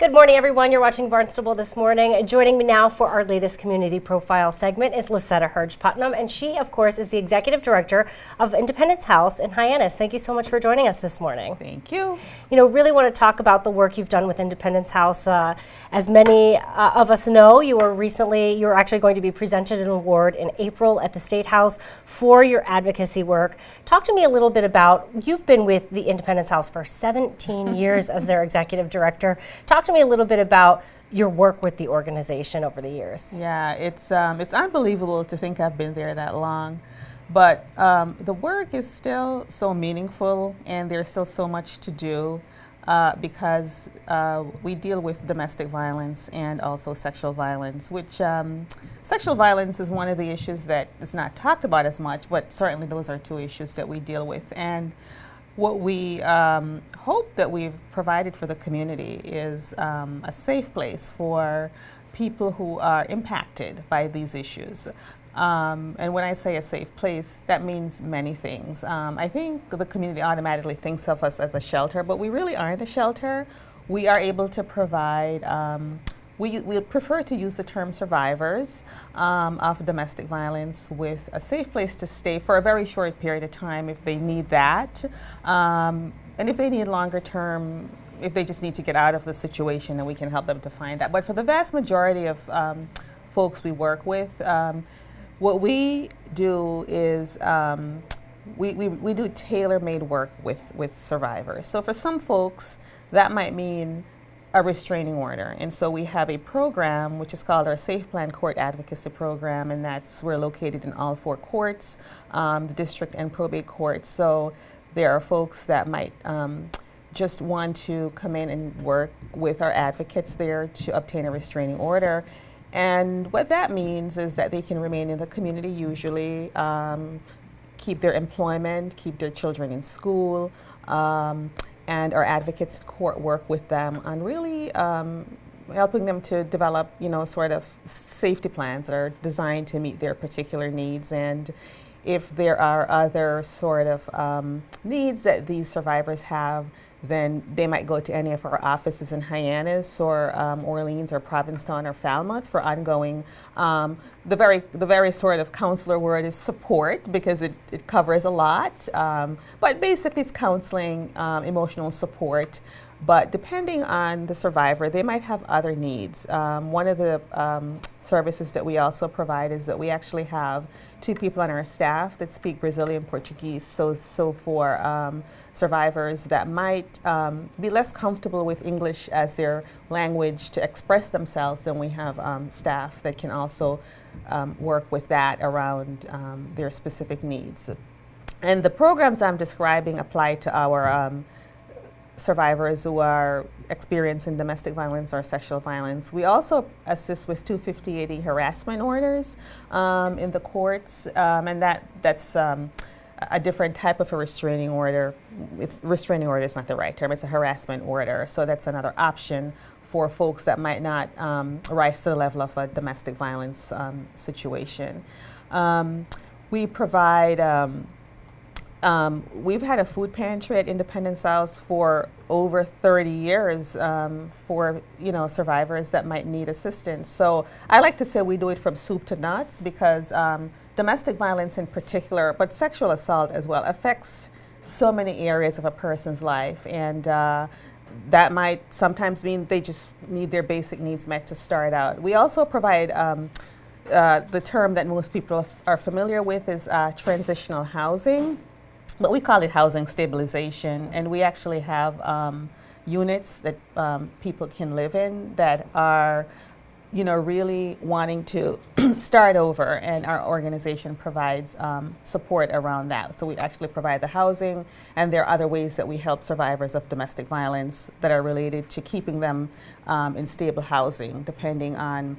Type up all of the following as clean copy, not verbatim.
Good morning, everyone. You're watching Barnstable this morning. Joining me now for our latest community profile segment is Lysetta Hurge-Putnam, and she, of course, is the Executive Director of Independence House in Hyannis. Thank you so much for joining us this morning. Thank you. You know, really want to talk about the work you've done with Independence House. As many of us know, you were actually going to be presented an award in April at the State House for your advocacy work. Talk to me a little bit about, you've been with the Independence House for 17 years as their Executive Director. Talk to me a little bit about your work with the organization over the years. Yeah, it's unbelievable to think I've been there that long, but the work is still so meaningful, and there's still so much to do because we deal with domestic violence and also sexual violence, which sexual violence is one of the issues that is not talked about as much, but certainly those are two issues that we deal with. And what we hope that we've provided for the community is a safe place for people who are impacted by these issues. And when I say a safe place, that means many things. I think the community automatically thinks of us as a shelter, but we really aren't a shelter. We are able to provide we prefer to use the term survivors of domestic violence with a safe place to stay for a very short period of time if they need that. And if they need longer term, if they just need to get out of the situation, then we can help them to find that. But for the vast majority of folks we work with, what we do is we do tailor-made work with survivors. So for some folks, that might mean a restraining order, and so we have a program which is called our Safe Plan Court Advocacy Program, and we're located in all 4 courts, the district and probate courts. So there are folks that might just want to come in and work with our advocates there to obtain a restraining order. And what that means is that they can remain in the community usually, keep their employment, keep their children in school, and our advocates in court work with them on really helping them to develop, sort of safety plans that are designed to meet their particular needs. And if there are other sort of needs that these survivors have, then they might go to any of our offices in Hyannis or Orleans or Provincetown or Falmouth for ongoing. The very sort of counselor word is support, because it covers a lot. But basically it's counseling, emotional support. But depending on the survivor, they might have other needs. One of the services that we also provide is that we actually have 2 people on our staff that speak Brazilian Portuguese. So for survivors that might be less comfortable with English as their language to express themselves, then we have staff that can also work with that around their specific needs. And the programs I'm describing apply to our survivors who are experiencing domestic violence or sexual violence. We also assist with 250-80 harassment orders in the courts, and that's a different type of a restraining order. Restraining order is not the right term, it's a harassment order. So that's another option for folks that might not rise to the level of a domestic violence situation. We provide we've had a food pantry at Independence House for over 30 years for survivors that might need assistance. So I like to say we do it from soup to nuts, because domestic violence in particular, but sexual assault as well, affects so many areas of a person's life, and that might sometimes mean they just need their basic needs met to start out. We also provide the term that most people are familiar with is transitional housing. But we call it housing stabilization, and we actually have units that people can live in that are, really wanting to start over, and our organization provides support around that. So we actually provide the housing, and there are other ways that we help survivors of domestic violence that are related to keeping them in stable housing, depending on,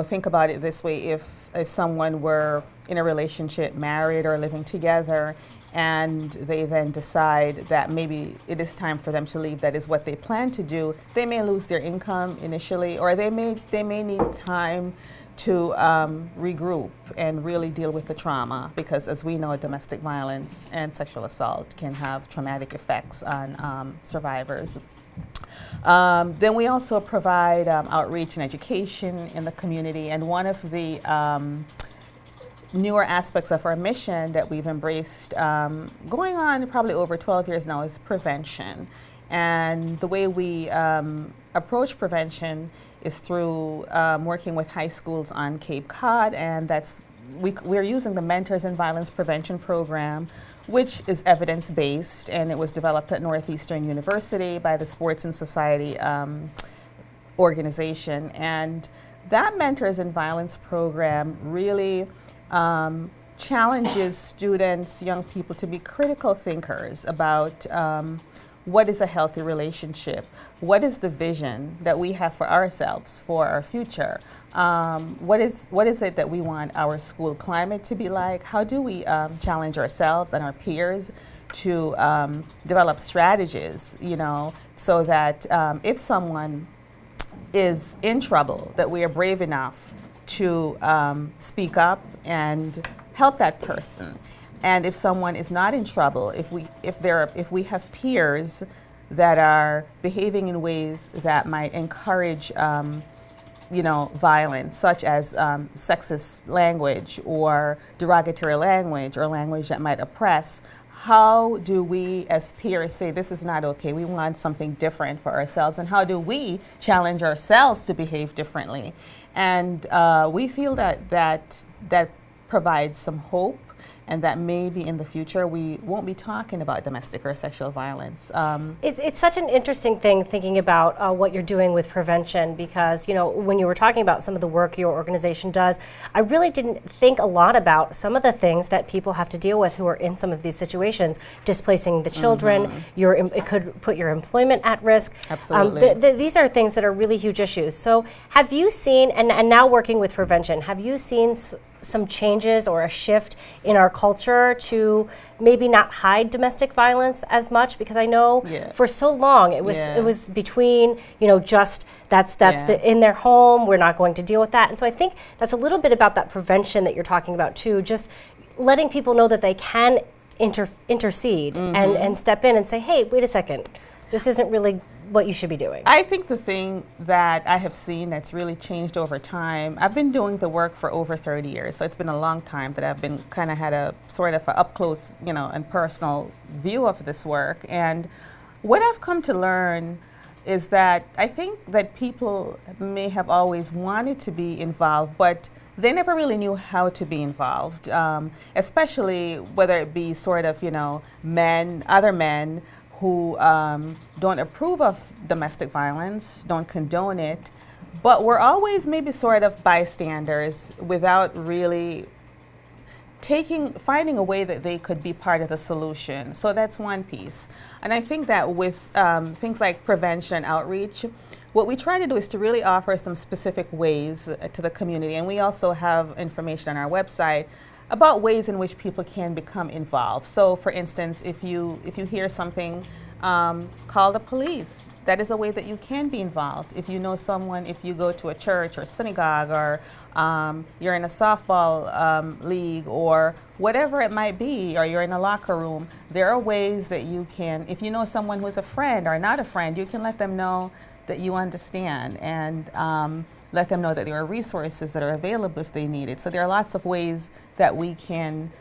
think about it this way: if someone were in a relationship, married or living together, and they then decide that maybe it is time for them to leave, that is what they plan to do, they may lose their income initially, or they may need time to regroup and really deal with the trauma, because as we know, domestic violence and sexual assault can have traumatic effects on survivors Then we also provide outreach and education in the community, and one of the newer aspects of our mission that we've embraced going on probably over 12 years now is prevention. And the way we approach prevention is through working with high schools on Cape Cod, and we're using the Mentors in Violence Prevention Program, which is evidence-based, and it was developed at Northeastern University by the Sports and Society organization. And that Mentors in Violence program really challenges students, young people, to be critical thinkers about what is a healthy relationship, what is the vision that we have for ourselves, for our future, what is it that we want our school climate to be like, how do we challenge ourselves and our peers to develop strategies, so that if someone is in trouble, that we are brave enough to speak up and help that person. And if someone is not in trouble, if we have peers that are behaving in ways that might encourage violence, such as sexist language or derogatory language or language that might oppress, how do we as peers say this is not okay, we want something different for ourselves, and how do we challenge ourselves to behave differently? And we feel that provides some hope, and that maybe in the future we won't be talking about domestic or sexual violence. It's such an interesting thing thinking about what you're doing with prevention, because when you were talking about some of the work your organization does, I really didn't think a lot about some of the things that people have to deal with who are in some of these situations, displacing the children, it could put your employment at risk. Absolutely. These are things that are really huge issues. So have you seen, and now working with prevention, have you seen some changes or a shift in our culture to maybe not hide domestic violence as much? Because I know for so long it was between just that's in their home, we're not going to deal with that. And so I think that's a little bit about that prevention that you're talking about too, just letting people know that they can intercede and step in and say, hey, wait a second, this isn't really what you should be doing. I think the thing that I have seen that's really changed over time, I've been doing the work for over 30 years, so it's been a long time that I've been kind of had a sort of a up close, and personal view of this work. And what I've come to learn is that I think that people may have always wanted to be involved, but they never really knew how to be involved, especially whether it be sort of, other men who don't approve of domestic violence, don't condone it, but we're always maybe sort of bystanders without really finding a way that they could be part of the solution. So that's one piece. And I think that with things like prevention and outreach, what we try to do is to really offer some specific ways to the community. And we also have information on our website about ways in which people can become involved. So for instance, if you hear something, call the police. That is a way that you can be involved. If you know someone, if you go to a church or synagogue, or you're in a softball league or whatever it might be, or you're in a locker room, there are ways that you can, if you know someone who's a friend or not a friend, you can let them know that you understand, and let them know that there are resources that are available if they need it. So there are lots of ways that we can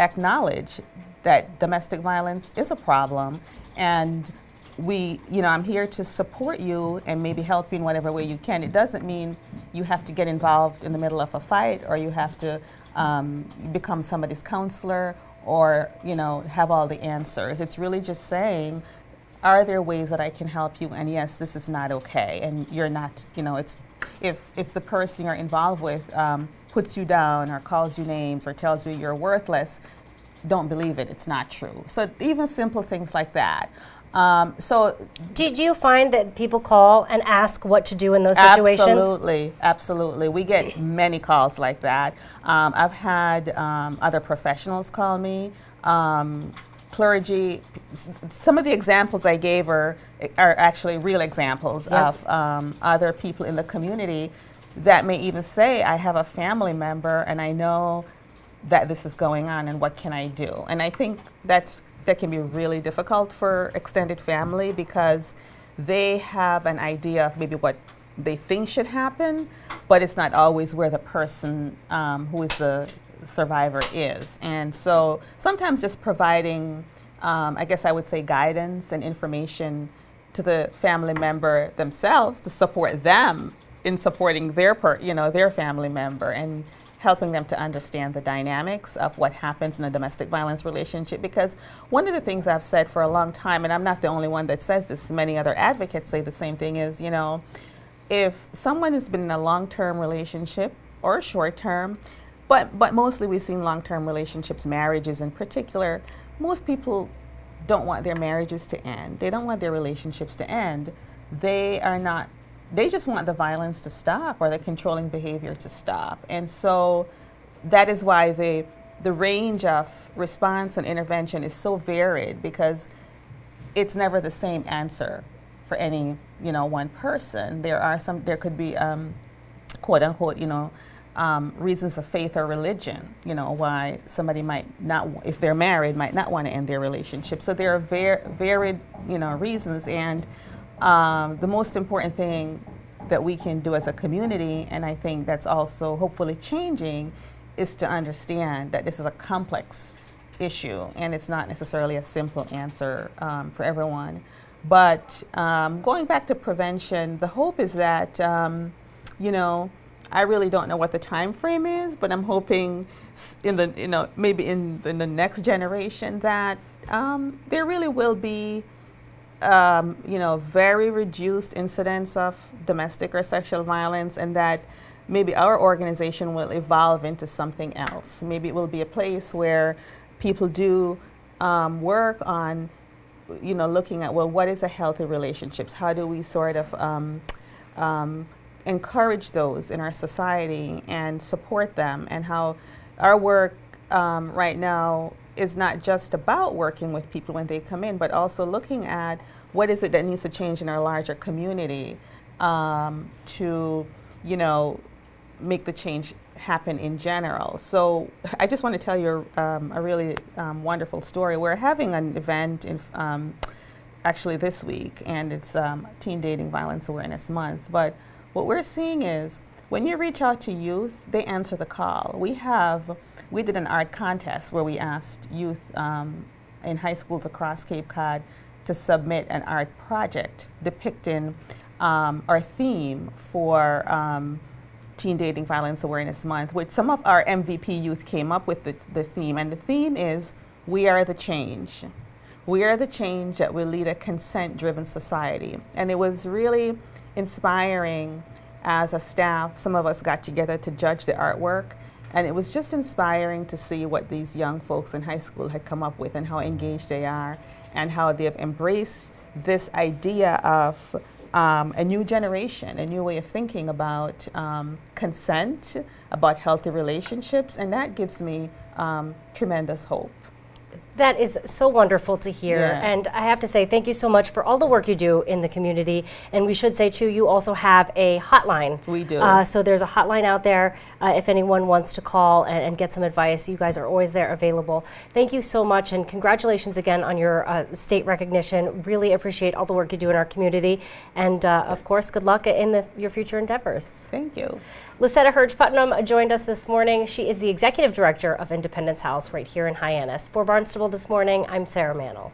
acknowledge that domestic violence is a problem, and I'm here to support you and maybe help you in whatever way you can. It doesn't mean you have to get involved in the middle of a fight, or you have to become somebody's counselor, or have all the answers. It's really just saying, are there ways that I can help you? And yes, this is not okay. And you're not, it's if the person you're involved with puts you down or calls you names or tells you you're worthless, don't believe it. It's not true. So even simple things like that. So did you find that people call and ask what to do in those situations? Absolutely. We get many calls like that. I've had other professionals call me. Clergy. Some of the examples I gave are actually real examples of other people in the community that may even say, I have a family member and I know that this is going on, and what can I do? And I think that can be really difficult for extended family, because they have an idea of maybe what they think should happen, but it's not always where the person who is the survivor is. And so sometimes just providing, I guess I would say, guidance and information to the family member themselves to support them in supporting their their family member, and helping them to understand the dynamics of what happens in a domestic violence relationship. Because one of the things I've said for a long time, and I'm not the only one that says this, many other advocates say the same thing, is, if someone has been in a long-term relationship or a short-term, but mostly we've seen long-term relationships, marriages in particular, most people don't want their marriages to end. They don't want their relationships to end. They just want the violence to stop, or the controlling behavior to stop. And so that is why the range of response and intervention is so varied, because it's never the same answer for any one person. There could be quote unquote reasons of faith or religion, why somebody might not, if they're married, might not want to end their relationship. So there are varied reasons, and the most important thing that we can do as a community, and I think that's also hopefully changing, is to understand that this is a complex issue, and it's not necessarily a simple answer for everyone. But going back to prevention, the hope is that, I really don't know what the time frame is, but I'm hoping in the, maybe in the next generation that there really will be, very reduced incidents of domestic or sexual violence, and that maybe our organization will evolve into something else. Maybe it will be a place where people do work on looking at, well, what is a healthy relationships? How do we sort of encourage those in our society and support them? And how our work right now is not just about working with people when they come in, but also looking at what is it that needs to change in our larger community to, make the change happen in general. So I just want to tell you a really wonderful story. We're having an event in actually this week, and it's Teen Dating Violence Awareness Month. But what we're seeing is when you reach out to youth, they answer the call. We did an art contest where we asked youth in high schools across Cape Cod to submit an art project depicting our theme for Teen Dating Violence Awareness Month, which some of our MVP youth came up with the theme. And the theme is, we are the change. We are the change that will lead a consent-driven society. And it was really inspiring. As a staff, some of us got together to judge the artwork, and it was just inspiring to see what these young folks in high school had come up with, and how engaged they are, and how they have embraced this idea of a new generation, a new way of thinking about consent, about healthy relationships, and that gives me tremendous hope. That is so wonderful to hear. Yeah. And I have to say thank you so much for all the work you do in the community. And we should say, too, you also have a hotline. We do. So there's a hotline out there if anyone wants to call and get some advice. You guys are always there available. Thank you so much, and congratulations again on your state recognition. Really appreciate all the work you do in our community. And, of course, good luck in your future endeavors. Thank you. Lysetta Hurge-Putnam joined us this morning. She is the Executive Director of Independence House right here in Hyannis. For Barnstable This Morning, I'm Sarah Mantle.